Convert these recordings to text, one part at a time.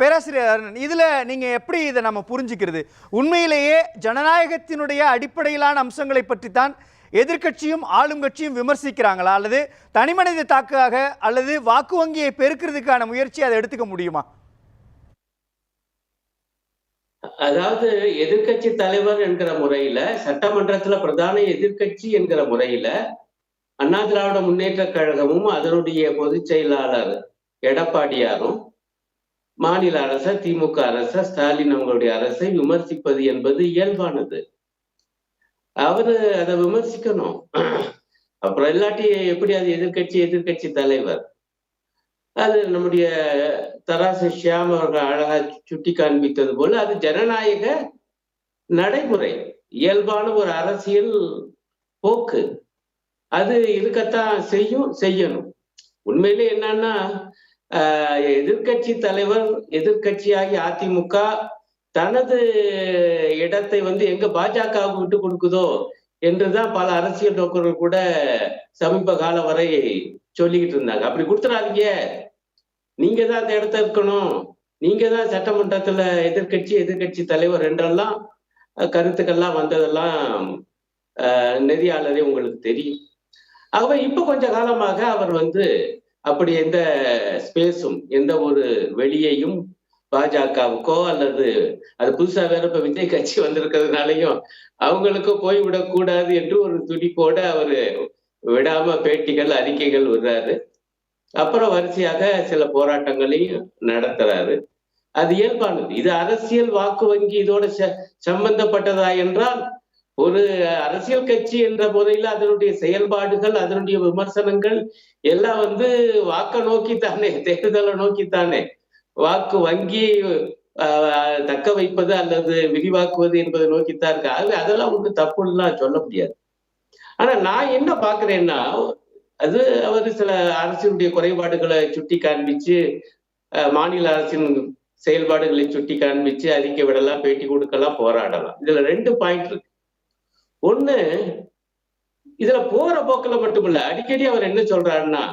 பேராசிரியர் அருணன், இதுல நீங்க எப்படி இதை நம்ம புரிஞ்சுக்கிறது? உண்மையிலேயே ஜனநாயகத்தினுடைய அடிப்படையிலான அம்சங்களை பற்றி தான் எதிர்க்கட்சியும் ஆளும் கட்சியும் விமர்சிக்கிறாங்களா, அல்லது தனிமனித தாக்காக அல்லது வாக்கு வங்கியை பெருக்கிறதுக்கான முயற்சி அதை எடுத்துக்க முடியுமா? அதாவது எதிர்க்கட்சி தலைவர் என்கிற முறையில, சட்டமன்றத்துல பிரதான எதிர்க்கட்சி என்கிற முறையில அண்ணா திராவிட முன்னேற்ற கழகமும் அதனுடைய பொதுச் செயலாளர் எடப்பாடியாரும் மாநில அரச, திமுக அரச, ஸ்டாலின் அவங்களுடைய அரசை விமர்சிப்பது என்பது இயல்பானது. அவரு அதை விமர்சிக்கணும். அப்புறம் இல்லாட்டி எப்படி அது எதிர்க்கட்சி தலைவர்? அது நம்முடைய தராசு ஷியாம் அவர்கள் அழகா சுட்டி காண்பித்தது போல அது ஜனநாயக நடைமுறை, இயல்பான ஒரு அரசியல் போக்கு. அது இருக்கத்தான் செய்யணும். உண்மையிலே என்னன்னா, எதிர்க்கட்சி தலைவர், எதிர்க்கட்சியாகி அதிமுக தனது இடத்தை எங்க பாஜகவுக்கு விட்டு கொடுக்குதோ என்றுதான் பல அரசியல் நோக்கர்கள் கூட சமீப காலம் வரை சொல்லிக்கிட்டு இருந்தாங்க. அப்படி கொடுத்துடாதீங்க, நீங்க தான் அந்த இடத்த இருக்கணும், நீங்க தான் சட்டமன்றத்துல எதிர்க்கட்சி தலைவர் என்றெல்லாம் கருத்துக்கள்லாம் வந்ததெல்லாம் நெறியாளரே உங்களுக்கு தெரியும். ஆகவே இப்ப கொஞ்ச காலமாக அவர் அப்படி எந்த ஸ்பேஸும், எந்த ஒரு வெளியையும் பாஜகவுக்கோ அல்லது அது புதுசா வேற இப்ப விஜய் கட்சி வந்திருக்கிறதுனாலையும் அவங்களுக்கோ போய்விடக்கூடாது என்று ஒரு துடிப்போட அவரு விடாம பேட்டிகள், அறிக்கைகள் விடுறாரு. அப்புறம் வரிசையாக சில போராட்டங்களையும் நடத்துறாரு. அது இயல்பானது. இது அரசியல் வாக்கு வங்கி இதோட சம்பந்தப்பட்டதா என்றால், ஒரு அரசியல் கட்சி என்ற முறையில் அதனுடைய செயல்பாடுகள், அதனுடைய விமர்சனங்கள் எல்லாம் வாக்க நோக்கித்தானே, தேர்தலை நோக்கித்தானே. வாக்கு வங்கி தக்க வைப்பது அல்லது விரிவாக்குவது என்பதை நோக்கித்தான் இருக்கு. அதெல்லாம் தப்புலாம் சொல்ல முடியாது. ஆனா நான் என்ன பாக்குறேன்னா, அது அவர் சில அரசினுடைய குறைபாடுகளை சுட்டி காண்பிச்சு, மாநில அரசின் செயல்பாடுகளை சுட்டி காண்பிச்சு அறிக்கை விடலாம், பேட்டி கொடுக்கலாம், போராடலாம். இதுல 2 பாயிண்ட் இருக்கு. ஒண்ணு, இதுல போற போக்குல மட்டுமில்ல, அடிக்கடி அவர் என்ன சொல்றாருன்னா,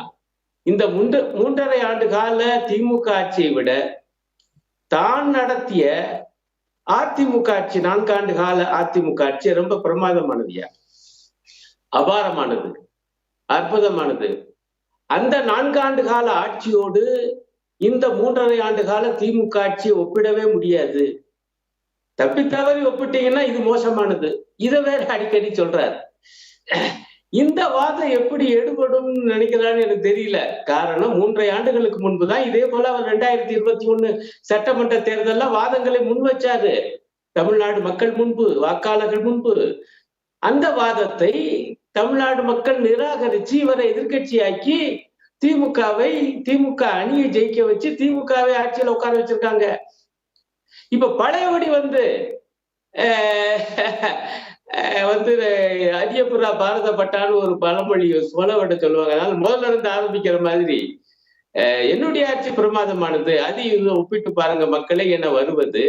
இந்த 3.5 ஆண்டு கால திமுக ஆட்சியை விட தான் நடத்திய அதிமுக ஆட்சி, 4 ஆண்டு கால அதிமுக ஆட்சி ரொம்ப பிரமாதமானதுயா, அபாரமானது, அற்புதமானது. அந்த 4 ஆண்டு கால ஆட்சியோடு இந்த 3.5 ஆண்டு கால திமுக ஆட்சியை ஒப்பிடவே முடியாது. தப்பி தவறி ஒப்பிட்டீங்கன்னா இது மோசமானது. இதை வேற அடிக்கடி சொல்றாரு. இந்த வாதம் எப்படி எடுபடும் நினைக்கிறான்னு எனக்கு தெரியல. காரணம், 3.5 ஆண்டுகளுக்கு முன்புதான் இதே போல அவர் 2021 சட்டமன்ற தேர்தல்ல வாதங்களை முன் வச்சாரு. தமிழ்நாடு மக்கள் முன்பு, வாக்காளர்கள் முன்பு. அந்த வாதத்தை தமிழ்நாடு மக்கள் நிராகரிச்சு இவரை எதிர்கட்சியாக்கி திமுக அணியை ஜெயிக்க வச்சு திமுகவை ஆட்சியில் உட்கார வச்சிருக்காங்க. இப்ப பழையபடி அரியபுரா பாரதப்பட்டான்னு ஒரு பழமொழி சொலவட சொல்லுவாங்க. அதனால முதல்ல இருந்து ஆரம்பிக்கிற மாதிரி என்னுடைய ஆட்சி பிரமாதமானது, அது ஒப்பிட்டு பாருங்க மக்களை என வருவது,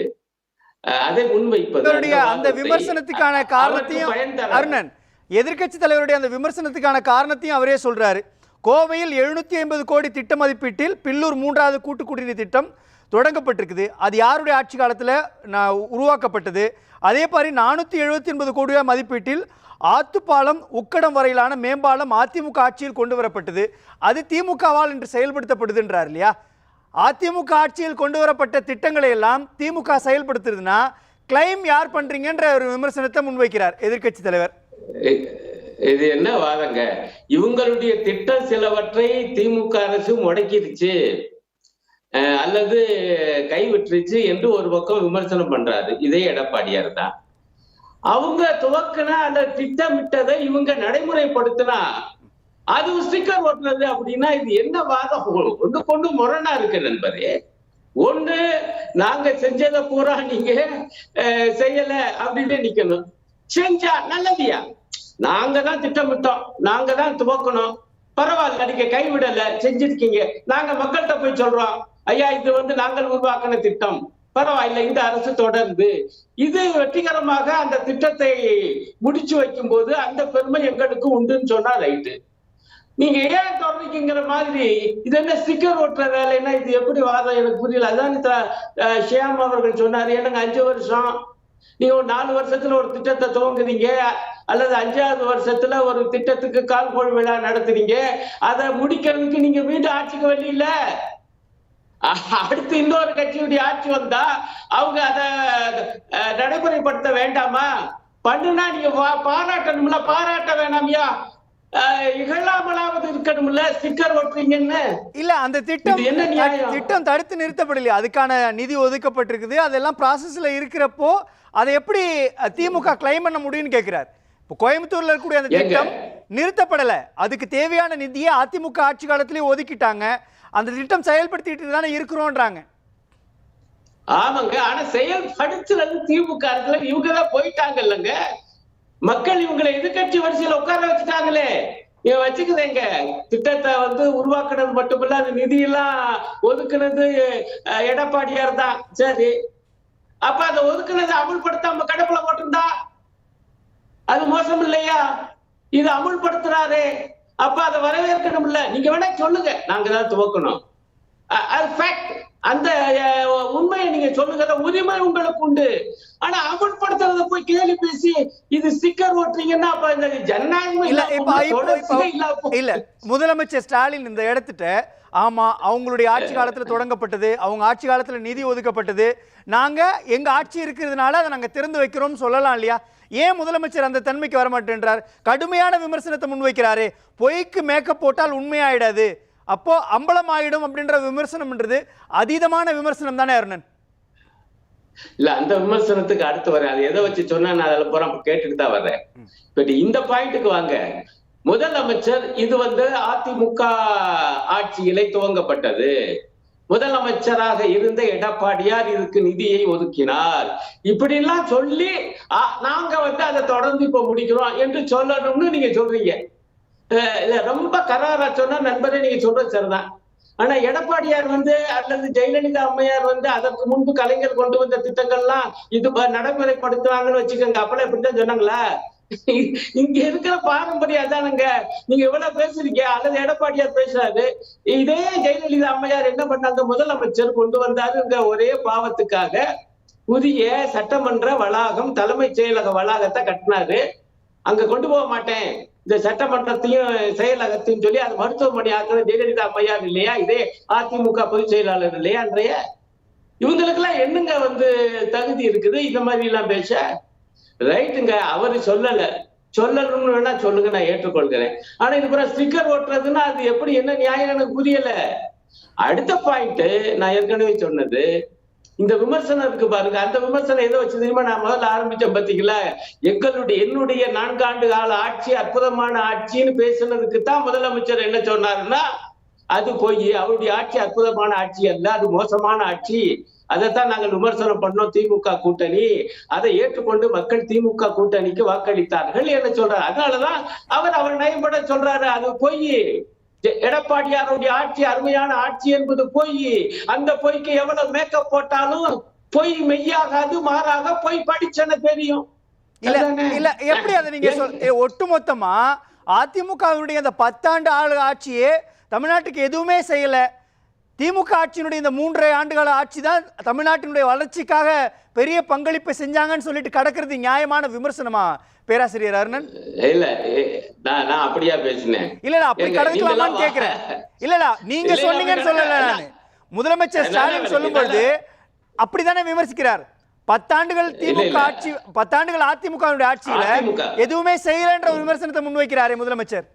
அதை முன்வைப்பது. அந்த விமர்சனத்துக்கான காரணத்தையும் அருணன், எதிர்கட்சி தலைவருடைய அந்த விமர்சனத்துக்கான காரணத்தையும் அவரே சொல்றாரு. கோவையில் 750 கோடி திட்ட மதிப்பீட்டில் பில்லூர் 3வது கூட்டு குடிநீர் திட்டம் தொடங்கப்பட்டிருக்குது. அது யாருடைய ஆட்சி காலத்தில் உருவாக்கப்பட்டது? அதே மாதிரி 479 கோடி ரூபாய் மதிப்பீட்டில் ஆத்துப்பாலம் உக்கடம் வரையிலான மேம்பாலம் அதிமுக ஆட்சியில் கொண்டு வரப்பட்டது. அது திமுகவால் இன்று செயல்படுத்தப்படுதுன்றார் இல்லையா? அதிமுக ஆட்சியில் கொண்டு வரப்பட்ட திட்டங்களை எல்லாம் திமுக செயல்படுத்துறதுன்னா கிளைம் யார் பண்றீங்கன்ற ஒரு விமர்சனத்தை முன்வைக்கிறார் எதிர்கட்சி தலைவர். இது என்ன வாதங்க? இவங்களுடைய திட்டம் சிலவற்றை திமுக அரசு முடக்கிடுச்சு அல்லது கைவிட்டுருச்சு என்று ஒரு பக்கம் விமர்சனம் பண்றாரு இதே எடப்பாடியார் தான். அவங்க துவக்கினா அந்த திட்டமிட்டதை இவங்க நடைமுறைப்படுத்தினா அது ஸ்டிக்கர் ஓட்டுறது அப்படின்னா இது என்ன வாதம்? ஒண்ணு கொண்டு முரணா இருக்கு நண்பரே. ஒண்ணு, நாங்க செஞ்சதை பூரா நீங்க செய்யல அப்படின்னு நிக்கணும். செஞ்சா நல்லதியா, நாங்க தான் திட்டமிட்டோம், நாங்க தான் துவக்கணும், பரவாயில்ல, நீங்க கைவிடல, செஞ்சிருக்கீங்க, நாங்க மக்கள்கிட்ட போய் சொல்றோம், ஐயா இது நாங்கள் உருவாக்கின திட்டம், பரவாயில்ல, இந்த அரசு தொடர்ந்து இது வெற்றிகரமாக அந்த திட்டத்தை முடிச்சு வைக்கும் போது அந்த பெருமை எங்களுக்கு உண்டுன்னு சொன்னா ரைட்டு. நீங்க ஏன் தொடர்றீங்கிற மாதிரி இது என்ன ஸ்டிக்கர் ஓட்டுற வேலைன்னா இது எப்படி வாதம் எனக்கு புரியல. அதான் ஷியாம் அவர்கள் சொன்னாரு, எனக்கு 5 வருஷம், நீங்க ஒரு 4 வருஷத்துல ஒரு திட்டத்தை துவங்குறீங்க, அல்லது 5வது வருஷத்துல ஒரு திட்டத்துக்கு கால்கோள் விழா நடத்துறீங்க, அதை முடிக்கிறதுக்கு நீங்க மீண்டும் ஆட்சிக்கு வழி இல்ல. அடுத்து இன்னொரு கட்சியுடைய ஆட்சி வந்தா அவங்க அதை நடைமுறைப்படுத்த வேண்டாமா? பண்ணுனா நீங்க பாராட்டணும்ல, பாராட்ட வேணாமியா? இகழாமலாவது இருக்கணும்ல, ஸ்டிக்கர் ஓட்டுறீங்கன்னு. இல்ல அந்த திட்டம் தடுத்து நிறுத்தப்படலையா? அதுக்கான நிதி ஒதுக்கப்பட்டிருக்குது, அதெல்லாம் ப்ராசஸ்ல இருக்கிறப்போ அதை எப்படி திமுக கிளைம் பண்ண முடியும்னு கேட்கிறார். இப்போ கோயம்புத்தூர்ல இருக்கக்கூடிய அந்த திட்டம் நிறுத்தப்படல, அதுக்கு தேவையான நிதியை அதிமுக ஆட்சி காலத்திலேயே ஒதுக்கிட்டாங்க, அந்த திட்டம் செயல்படுத்திட்டு தானே இருக்கிறோன்றாங்க. ஆமாங்க, ஆனா செயல்படுத்துறது திமுக இவங்கதான் போயிட்டாங்க இல்லங்க. மக்கள் இவங்களை எதிர்கட்சி வரிசையில் உட்கார வச்சுட்டாங்களே, வச்சுக்குதுங்க. திட்டத்தை உருவாக்குனது மட்டுமில்ல, அது நிதியெல்லாம் ஒதுக்குனது எடப்பாடியார் தான். சரி, அப்ப அதை ஒதுக்குனது அமுல்படுத்தாம கடப்புல போட்டிருந்தா அது மோசம் இல்லையா? இது அமுல்படுத்துறாரு, அப்ப அதை வரவேற்கணும் இல்ல. நீங்க வேணா சொல்லுங்க, நாங்க தான் துவக்கணும், அந்த உண்மையை நீங்க சொல்லுங்க, உரிமை உங்களுக்கு உண்டு. ஆனா அமுல்படுத்துறத போய் கேள்வி பேசி இது ஸ்டிக்கர் ஓட்டுறீங்கன்னா அப்ப இந்த ஜனநாயகம் இல்ல. முதலமைச்சர் ஸ்டாலின் இந்த இடத்துட்ட ஆமா அவங்களுடைய ஆட்சி காலத்துல தொடங்கப்பட்டது, அவங்க ஆட்சி காலத்துல நிதி ஒதுக்கப்பட்டது, நாங்க எங்க ஆட்சி இருக்கிறதுனால அதை நாங்க திறந்து வைக்கிறோம் சொல்லலாம் இல்லையா? ஏன் முதலமைச்சர் அந்த தன்மைக்கு வர மாட்டேன்றார்? கடுமையான விமர்சனத்தை முன்வைக்கிறாரு. பொய்க்கு மேக்கப் போட்டால் உண்மையாயிடாது, அப்போ அம்பலம் ஆயிடும் அப்படின்ற விமர்சனம்ன்றது அதீதமான விமர்சனம் தானே அருணன்? இல்ல, அந்த விமர்சனத்துக்கு அடுத்து வரேன். அது எதை வச்சு சொன்னா நான் அதில் போற கேட்டுட்டு தான் வர்றேன். பட் இந்த பாயிண்ட்டுக்கு வாங்க. முதலமைச்சர் இது அதிமுக ஆட்சியிலே துவங்கப்பட்டது, முதலமைச்சராக இருந்த எடப்பாடியார் இதுக்கு நிதியை ஒதுக்கினார், இப்படி எல்லாம் சொல்லி நாங்க அதை தொடர்ந்து இப்ப முடிக்கிறோம் என்று சொல்லணும்னு நீங்க சொல்றீங்க. ரொம்ப கராரா சொன்னா நண்பரே நீங்க சொல்றது சரிதான். ஆனா எடப்பாடியார் அல்லது ஜெயலலிதா அம்மையார் அதற்கு முன்பு கலைஞர் கொண்டு வந்த திட்டங்கள்லாம் இது நடைமுறைப்படுத்துவாங்கன்னு வச்சுக்கோங்க, அப்பெல்லாம் இப்படித்தான் சொன்னாங்களா? இங்க இருக்கிற பாரம்பரியம் அதானுங்க. நீங்க எவ்வளவு பேசுறீங்க, அல்லது எடப்பாடியார் பேசுறாரு, இதே ஜெயலலிதா அம்மையார் என்ன பண்ணாங்க, முதலமைச்சர் கொண்டு வந்தாருங்க ஒரே பாவத்துக்காக புதிய சட்டமன்ற வளாகம், தலைமைச் செயலக வளாகத்தை கட்டினாரு. அங்க கொண்டு போக மாட்டேன், இந்த சட்டமன்றத்தையும் செயலகத்தையும் சொல்லி அது மருத்துவமனை ஆக்கிற ஜெயலலிதா அம்மையார் இல்லையா? இதே அதிமுக பொதுச் செயலாளர் இல்லையா? அன்றைய இவங்களுக்கு எல்லாம் என்னங்க தகுதி இருக்குது இந்த மாதிரி எல்லாம் பேச? ரைட்டுங்க, அவரு சொல்லணும்னு வேணா சொல்லுங்க, நான் ஏற்றுக்கொள்கிறேன். ஆனா இது ஸ்டிக்கர் ஓட்டுறதுன்னா அது எப்படி, என்ன நியாயம் எனக்கு புரியல. அடுத்த பாயிண்ட் நான் ஏற்கனவே சொன்னது, இந்த விமர்சனம் இருக்கு பாருங்க, அந்த விமர்சனம் எதை வச்சு தெரியுமா? நான் முதல்ல ஆரம்பிச்சேன் பாத்தீங்களா, என்னுடைய 4 ஆண்டு கால ஆட்சி அற்புதமான ஆட்சின்னு பேசுனதுக்கு தான் முதலமைச்சர் என்ன சொன்னாருன்னா, அது போய் அவருடைய ஆட்சி அற்புதமான ஆட்சி அல்ல, அது மோசமான ஆட்சி, அதைத்தான் நாங்கள் விமர்சனம் பண்ணோம் திமுக கூட்டணி, அதை ஏற்றுக்கொண்டு மக்கள் திமுக கூட்டணிக்கு வாக்களித்தார்கள் என்ன சொல்றாரு. அதனாலதான் அவர் நயம்பட சொல்றாரு, அது பொய், எடப்பாடியாருடைய ஆட்சி அருமையான ஆட்சி என்பது பொய், அந்த பொய்க்கு எவ்வளவு மேக்கப் போட்டாலும் பொய் மெய்யாகாது, மாறாக பொய் படிச்சன தெரியும். இல்ல எப்படி அதை நீங்க ஒட்டுமொத்தமா அதிமுகவுடைய அந்த 10 ஆண்டு ஆட்சியே தமிழ்நாட்டுக்கு எதுவுமே செய்யல, திமுக ஆட்சியினுடைய இந்த 3.5 ஆண்டுகால ஆட்சி தான் தமிழ்நாட்டினுடைய வளர்ச்சிக்காக பெரிய பங்களிப்பை செஞ்சாங்கன்னு சொல்லிட்டு கடக்கிறது நியாயமான விமர்சனமா பேராசிரியர் அருணன்? இல்ல, நான் அப்படியா பேசினேன்? இல்ல, அப்படி கடக்கலாமான்னு கேக்குறேன். இல்லடா, நீங்க சொன்னீங்கன்னு சொல்லல, நான் முதலமைச்சர் ஸ்டாலின் சொல்லும்போது அப்படித்தானே விமர்சிக்கிறார். 10 ஆண்டுகள் திமுக ஆட்சி, 10 ஆண்டுகள் அதிமுக ஆட்சியில எதுவுமே செய்யலன்ற ஒரு விமர்சனத்தை முன்வைக்கிறாரே முதலமைச்சர்.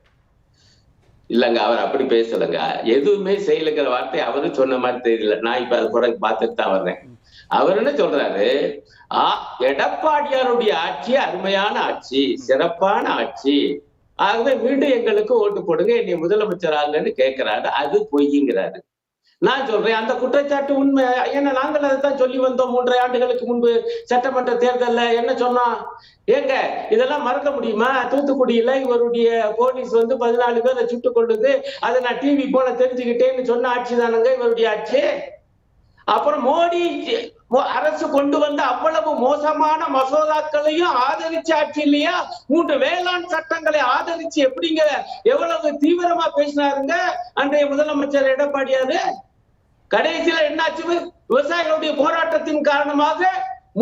இல்லங்க, அவர் அப்படி பேசலங்க. எதுவுமே செய்யலைங்கிற வார்த்தை அவரு சொன்ன மாதிரி தெரியல. நான் இப்ப அது கூட பார்த்துட்டு தான் வர்றேன். அவர் என்ன சொல்றாரு, எடப்பாடியாருடைய ஆட்சி அருமையான ஆட்சி, சிறப்பான ஆட்சி, ஆகவே மீண்டும் எங்களுக்கு ஓட்டு போடுங்க, என்னை முதலமைச்சர் ஆகுன்னு கேட்கிறாரு. அது பொய்ங்கிறாரு. நான் சொல்றேன் அந்த குற்றச்சாட்டு உண்மை. ஏன்னா நாங்கள் அதைத்தான் சொல்லி வந்தோம் 3.5 ஆண்டுகளுக்கு முன்பு சட்டமன்ற தேர்தல்ல. என்ன சொன்னோம், ஏங்க இதெல்லாம் மறக்க முடியுமா? தூத்துக்குடியில இவருடைய போலீஸ் 14 பேரை சுட்டுக் கொண்டது, அதை நான் டிவி போல தெரிஞ்சுக்கிட்டேன்னு சொன்ன ஆட்சி தானுங்க இவருடைய ஆட்சி. அப்புறம் மோடி அரசு கொண்டு வந்த அவ்வளவு மோசமான மசோதாக்களையும் ஆதரிச்சு ஆட்சி இல்லையா? 3 வேளாண் சட்டங்களை ஆதரிச்சு எப்படிங்க எவ்வளவு தீவிரமா பேசினாருங்க அன்றைய முதலமைச்சர் எடப்பாடியாரு. கடைசியில என்னாச்சு? விவசாயிகளுடைய போராட்டத்தின் காரணமாக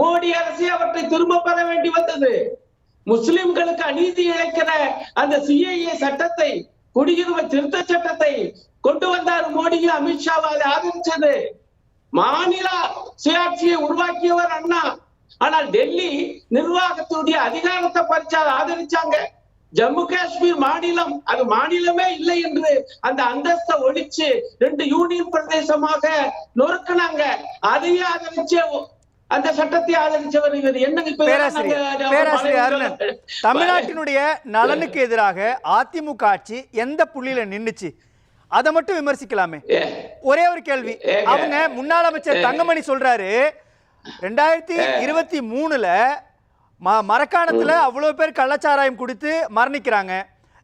மோடி அரசு அவற்றை திரும்ப பெற வேண்டி வந்தது. முஸ்லிம்களுக்கு அநீதி இழைக்கிற அந்த சிஏஏ சட்டத்தை, குடியுரிமை திருத்த சட்டத்தை கொண்டு வந்தார் மோடியும் அமித்ஷாவை ஆதரிச்சது. மாநில சுயாட்சியை உருவாக்கியவர் அண்ணா. ஆனால் டெல்லி நிர்வாகத்துடைய அதிகாரத்தை பறிச்சார், ஆதரிச்சாங்க. ஜம்மு காஷ்மீர் மாநிலம் அது மாநிலமே இல்லை என்று அந்த அந்தஸ்தை ஒழிச்சு 2 யூனியன் பிரதேசமாக நொறுக்கினாங்க. அதையே ஆதரிச்சு அந்த சட்டத்தை ஆதரிச்சவர் இவர். என்ன பேராசிரியர் அருணன், தமிழ்நாட்டினுடைய நலனுக்கு எதிராக அதிமுக ஆட்சி எந்த புள்ளியில நின்னுச்சு அதை மட்டும் விமர்சிக்கலாமே. ஒரே ஒரு கேள்வி. அவங்க முன்னாள் அமைச்சர் தங்கமணி சொல்றாரு 2023ல மரக்காணத்துல அவ்வளவு பேர் கள்ளச்சாராயம் குடித்து மரணிக்கிறாங்க.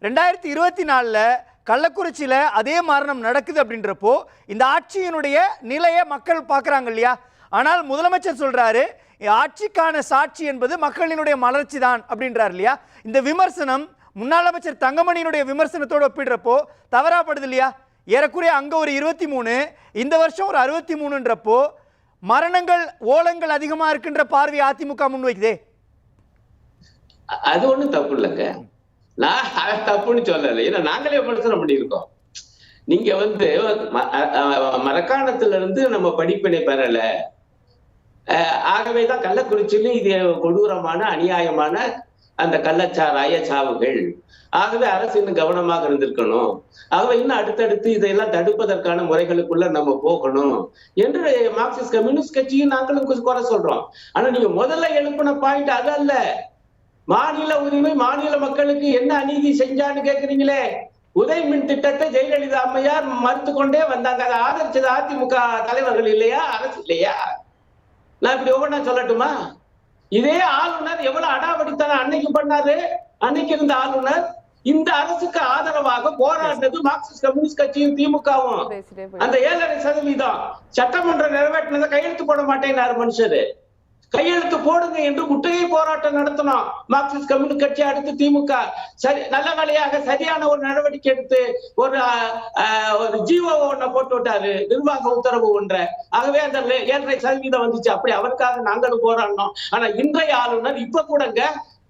2024ல கள்ளக்குறிச்சியில அதே மரணம் நடக்குது அப்படின்றப்போ இந்த ஆட்சியினுடைய நிலையை மக்கள் பார்க்கறாங்க இல்லையா? ஆனால் முதலமைச்சர் சொல்றாரு ஆட்சிக்கான சாட்சி என்பது மக்களினுடைய மலர்ச்சி தான் அப்படின்றார் இல்லையா? இந்த விமர்சனம் முன்னாள் அமைச்சர் தங்கமணியினுடைய விமர்சனத்தோடு ஒப்பிடுறப்போ தவறாப்படுது இல்லையா? ஏறக்குறைய அங்க ஒரு 23, இந்த வருஷம் ஒரு 63ன்றப்போ மரணங்கள் ஓலங்கள் அதிகமா இருக்கின்ற பார்வை அதிமுக முன்வைக்குதே. அது ஒண்ணும் தப்பு இல்லைங்க. நான் தப்புன்னு சொல்லல. ஏன்னா நாங்களே விமர்சனம் பண்ணியிருக்கோம். நீங்க மரக்காணத்துல இருந்து நம்ம படிப்பினை பெறல, ஆகவேதான் கள்ளக்குறிச்சியிலும் இது கொடூரமான அநியாயமான அந்த கள்ளச்சாராய சாவுகள். ஆகவே அரசு இன்னும் கவனமாக இருந்திருக்கணும். ஆகவே இன்னும் அடுத்தடுத்து இதையெல்லாம் தடுப்பதற்கான முறைகளுக்குள்ள நம்ம போகணும் என்று மார்க்சிஸ்ட் கம்யூனிஸ்ட் கட்சியும் நாங்களும் குறை சொல்றோம். ஆனா நீங்க முதல்ல எழுப்பின பாயிண்ட் அது அல்ல. மாநில உரிமை, மாநில மக்களுக்கு என்ன அநீதி செஞ்சான்னு கேக்குறீங்களே. உதய் மின் திட்டத்தை ஜெயலலிதா அம்மையார் மறுத்து கொண்டே வந்தாங்க. அதை ஆதரிச்சது அதிமுக தலைவர்கள் இல்லையா, அரசு இல்லையா? நான் இப்படி ஒவ்வொன்றா சொல்லட்டுமா? இதே ஆளுநர் எவ்வளவு அடாவடித்தனம் அன்னைக்கு பண்ணாரு. அன்னைக்கு இருந்த ஆளுநர் இந்த அரசுக்கு ஆதரவாக போராடினது மார்க்சிஸ்ட் கம்யூனிஸ்ட் கட்சியும் திமுகவும். அந்த 7.5% சட்டமன்றம் நிறைவேற்றினதை கையெழுத்து போட மாட்டேன்னாரு மனுஷரு. கையெழுத்து போடுங்க என்று முற்றுகை போராட்டம் நடத்தணும் மார்க்சிஸ்ட் கம்யூனிஸ்ட் கட்சி, அடுத்து திமுக. சரி, நல்ல வேலையாக சரியான ஒரு நடவடிக்கை எடுத்து ஒரு ஜீவோ ஒன்றை போட்டு விட்டாரு, நிர்வாக உத்தரவு ஒன்றை. ஆகவே அந்த 7.5% வந்துச்சு. அப்படி அவருக்காக நாங்களும் போராடணும். ஆனா இன்றைய ஆளுநர் இப்ப கூடங்க,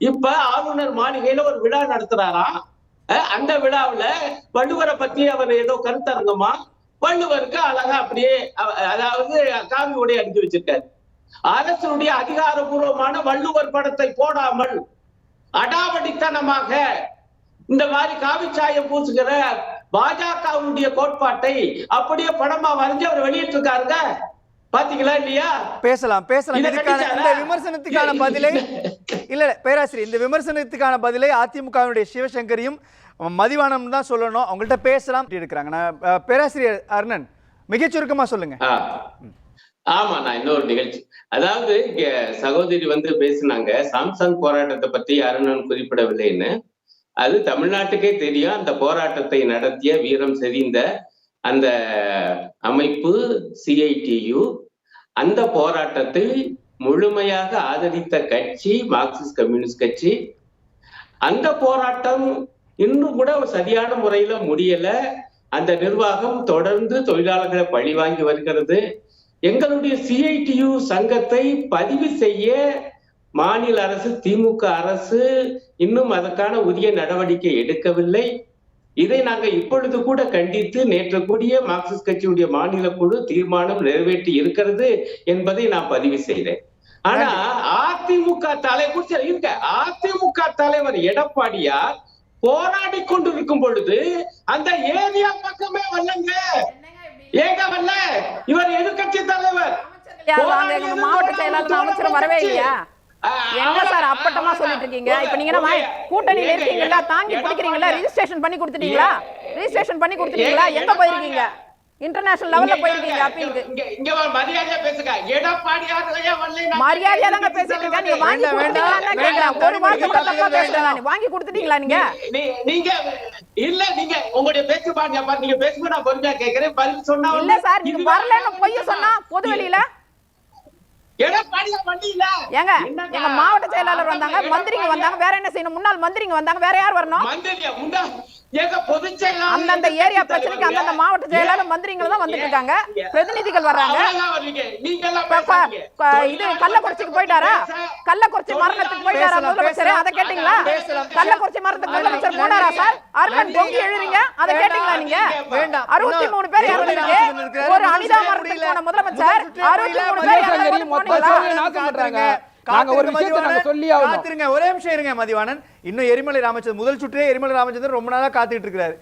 இப்ப ஆளுநர் மாளிகையில ஒரு விழா நடத்துறாராம். அந்த விழாவுல வள்ளுவரை பத்தி அவர் ஏதோ கருத்தரங்கமா வள்ளுவருக்கு அழகா அப்படியே அதாவது காவி உடை அடிச்சு வச்சிருக்காரு. அரசுடைய அதிகாரபூர்வமான வள்ளுவர் படத்தை போடாமல் அடாவடித்தனமாக இந்த மாதிரி காவிச்சாயம் பூசுகிற பாஜகவுடைய கோட்பாட்டை அப்படியே படமா வரைஞ்சு அவர் வெளியிட்டு இருக்காருங்க. பாத்தீங்களா இல்லையா? பேசலாம். இந்த விமர்சனத்துக்கான பதிலை இல்ல பேராசிரியர், இந்த விமர்சனத்துக்கான பதிலை அதிமுகவினுடைய சிவசங்கரியும் மதிவானம் தான் சொல்லணும். அவங்கள்ட்ட பேசலாம் இருக்கிறாங்க. பேராசிரியர் அருணன், மிகச் சுருக்கமா சொல்லுங்க. ஆமா, நான் இன்னொரு நிகழ்ச்சி, அதாவது இங்க சகோதரி பேசினாங்க சாம்சங் போராட்டத்தை பத்தி அருணன் குறிப்பிடவில்லைன்னு. அது தமிழ்நாட்டுக்கே தெரியும். அந்த போராட்டத்தை நடத்திய வீரம் செறிந்த அந்த அமைப்பு CITU, அந்த போராட்டத்தை முழுமையாக ஆதரித்த கட்சி மார்க்சிஸ்ட் கம்யூனிஸ்ட் கட்சி. அந்த போராட்டம் இன்னும் கூட சரியான முறையில முடியல. அந்த நிர்வாகம் தொடர்ந்து தொழிலாளர்களை பழிவாங்கி வருகிறது. எங்களுடைய CITU சங்கத்தை பதிவு செய்ய மாநில அரசு, திமுக அரசு இன்னும் அதற்கான உரிய நடவடிக்கை எடுக்கவில்லை. இதை நாங்கள் இப்பொழுது கூட கண்டித்து நேற்று கூடிய மார்க்சிஸ்ட் கட்சியுடைய மாநில குழு தீர்மானம் நிறைவேற்றி இருக்கிறது என்பதை நான் பதிவு செய்தேன். ஆனா அதிமுக அதிமுக தலைவர் எடப்பாடியார் போராடி கொண்டிருக்கும் பொழுது அந்த ஏரியா பக்கமே வரலங்க. ஏங்க வரல? இவர் எதிர்கட்சி தலைவர், மாவட்ட செயலாளர் அமைச்சர் வரவே இல்லையா? என்ன சார் அப்பட்டமா சொல்லிட்டு இருக்கீங்க? இப்ப நீங்க கூட்டணியில இருக்கீங்களா, தாங்கி பிடிக்கிறீங்களா? ரெஜிஸ்ட்ரேஷன் பண்ணி கொடுத்துட்டீங்களா? எங்க போயிருக்கீங்க? இன்டர்நேஷனல் லெவல்ல போயிருக்கீங்க அப்பீலுக்கு. இங்க மரியாதையா பேசுங்க. எடப்பாடியாரையே வரல. மரியாதையா தாங்க பேசிட்டு இருக்கேன். நீங்க வாங்கி கொடுத்தீங்களான்னு கேக்குறேன். ஒரு வார்த்தை கூட தப்பா பேசல. வாங்கி கொடுத்துட்டீங்களா நீங்க? நீங்க இல்ல, நீங்க உங்களுடைய பேச்சு பாருங்க. நீங்க பேசுங்க, நான் பொறுமையா கேக்குறேன். பதில் சொன்னா இல்ல சார், நீங்க வரலன்னு பொய்ய சொன்னா பொது வெளியில எடப்பாடியா வண்டியில ஏங்க எங்க மாவட்ட செயலாளர் வந்தாங்க, மந்திரிங்க வந்தாங்க, வேற என்ன செய்யணும்? முன்னாள் மந்திரிங்க வந்தாங்க, வேற யார் வரணும்? மந்திரியா முண்டா ஏக பொதுச் செயலாளர் அந்தந்த ஏரியா பிரச்சனைக்கு அந்தந்த மாவட்ட செயலாளர் மந்திரிங்க தான் வந்துட்டு இருக்காங்க, பிரதிநிதிகள் வர்றாங்க. இது கள்ளக்குறிச்சிக்கு போயிட்டாரா? கள்ளக்குறிச்சி மரணத்துக்கு போயிட்டாரா முதலமைச்சர்? அதை கேட்டீங்களா? கள்ளக்குறிச்சி மரணத்துக்கு முதலமைச்சர் போனாரா சார்? அருணன் பொங்கி எழுறீங்க, அதை கேட்டீங்களா நீங்க? 63 பேர் இறந்துருக்கு. ஒரு அனிதா மரணத்துக்கு போன முதலமைச்சர் 63 பேர் இறந்து போனீங்களா? நாங்க ஒரு விஷயத்தை நாங்க சொல்லி ஆகணும். ஒரே நிமிஷம் இருங்க மதிவாணன். இன்னும் எரிமலை ராமச்சந்திரன் முதல் சுற்றே எரிமலை ராமச்சந்திரன் ரொம்ப நாளா காத்துட்டு இருக்காரு.